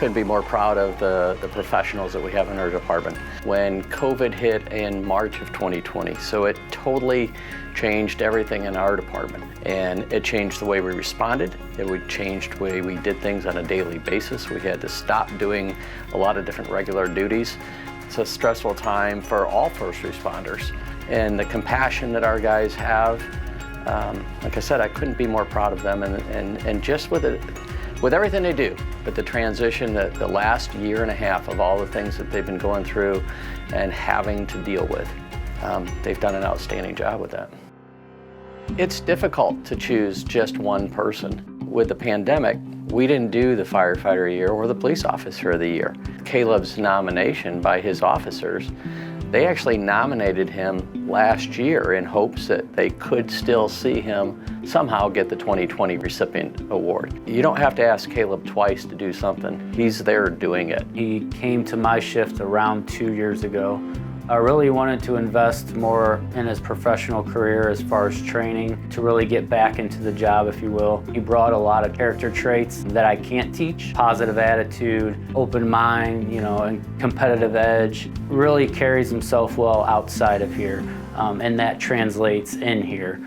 couldn't be more proud of the professionals that we have in our department. When COVID hit in March of 2020, so it totally changed everything in our department. And it changed the way we responded. It would change the way we did things on a daily basis. We had to stop doing a lot of different regular duties. It's a stressful time for all first responders. And the compassion that our guys have, like I said, I couldn't be more proud of them. And just with everything they do, but the transition, the last year and a half of all the things that they've been going through and having to deal with, they've done an outstanding job with that. It's difficult to choose just one person. With the pandemic, we didn't do the firefighter of the year or the police officer of the year. Kaleb's nomination by his officers, they actually nominated him last year in hopes that they could still see him somehow get the 2020 recipient award. You don't have to ask Kaleb twice to do something. He's there doing it. He came to my shift around 2 years ago. I really wanted to invest more in his professional career as far as training, to really get back into the job, if you will. He brought a lot of character traits that I can't teach. Positive attitude, open mind, and competitive edge. Really carries himself well outside of here, and that translates in here.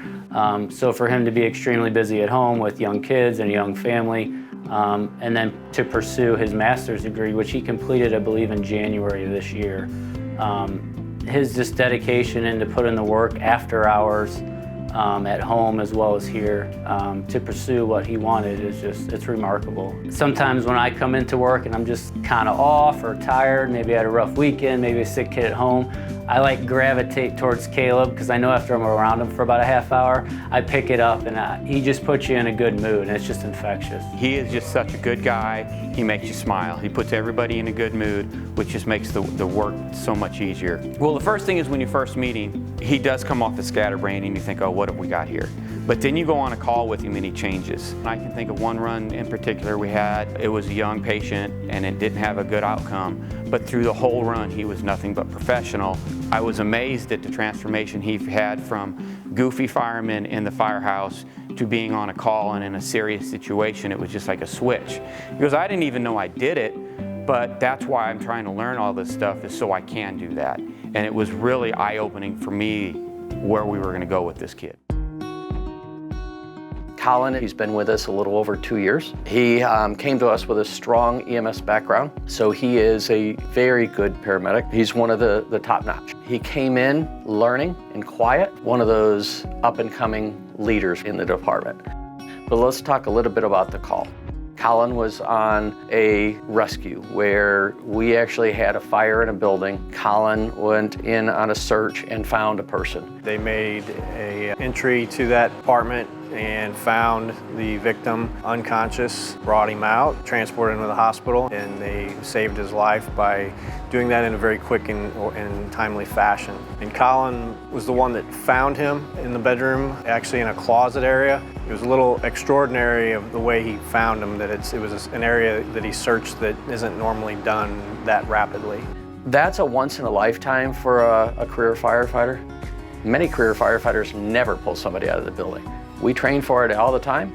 So for him to be extremely busy at home with young kids and a young family, and then to pursue his master's degree, which he completed, I believe, in January of this year. His just dedication and to put in the work after hours at home as well as here to pursue what he wanted it's remarkable. Sometimes when I come into work and I'm just kind of off or tired, maybe I had a rough weekend, maybe a sick kid at home, I gravitate towards Kaleb because I know after I'm around him for about a half hour, I pick it up and he just puts you in a good mood and it's just infectious. He is just such a good guy. He makes you smile. He puts everybody in a good mood, which just makes the work so much easier. Well, the first thing is when you first meet him, he does come off the scatterbrain and you think, oh, what have we got here? But then you go on a call with him and he changes. I can think of one run in particular we had. It was a young patient and it didn't have a good outcome, but through the whole run he was nothing but professional. I was amazed at the transformation he had from goofy fireman in the firehouse to being on a call and in a serious situation. It was just like a switch. He goes, I didn't even know I did it, but that's why I'm trying to learn all this stuff, is so I can do that. And it was really eye-opening for me where we were going to go with this kid. Colin, he's been with us a little over 2 years. He came to us with a strong EMS background, so he is a very good paramedic. He's one of the top-notch. He came in learning and quiet, one of those up-and-coming leaders in the department. But let's talk a little bit about the call. Colin was on a rescue where we actually had a fire in a building. Colin went in on a search and found a person. They made an entry to that apartment and found the victim unconscious, brought him out, transported him to the hospital, and they saved his life by doing that in a very quick and timely fashion. And Colin was the one that found him in the bedroom, actually in a closet area. It was a little extraordinary of the way he found him, that it was an area that he searched that isn't normally done that rapidly. That's a once in a lifetime for a career firefighter. Many career firefighters never pull somebody out of the building. We train for it all the time.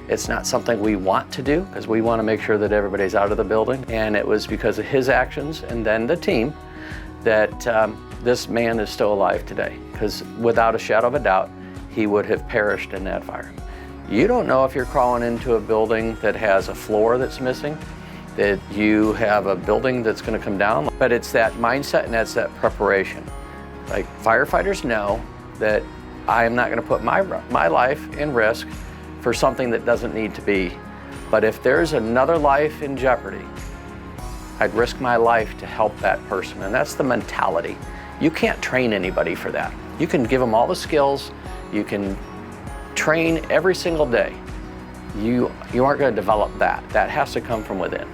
It's not something we want to do because we want to make sure that everybody's out of the building. And it was because of his actions and then the team that this man is still alive today, because without a shadow of a doubt, he would have perished in that fire. You don't know if you're crawling into a building that has a floor that's missing, that you have a building that's going to come down, but it's that mindset and that's that preparation. Like, firefighters know that I am not going to put my life in risk for something that doesn't need to be. But if there's another life in jeopardy, I'd risk my life to help that person. And that's the mentality. You can't train anybody for that. You can give them all the skills. You can train every single day. You aren't going to develop that. That has to come from within.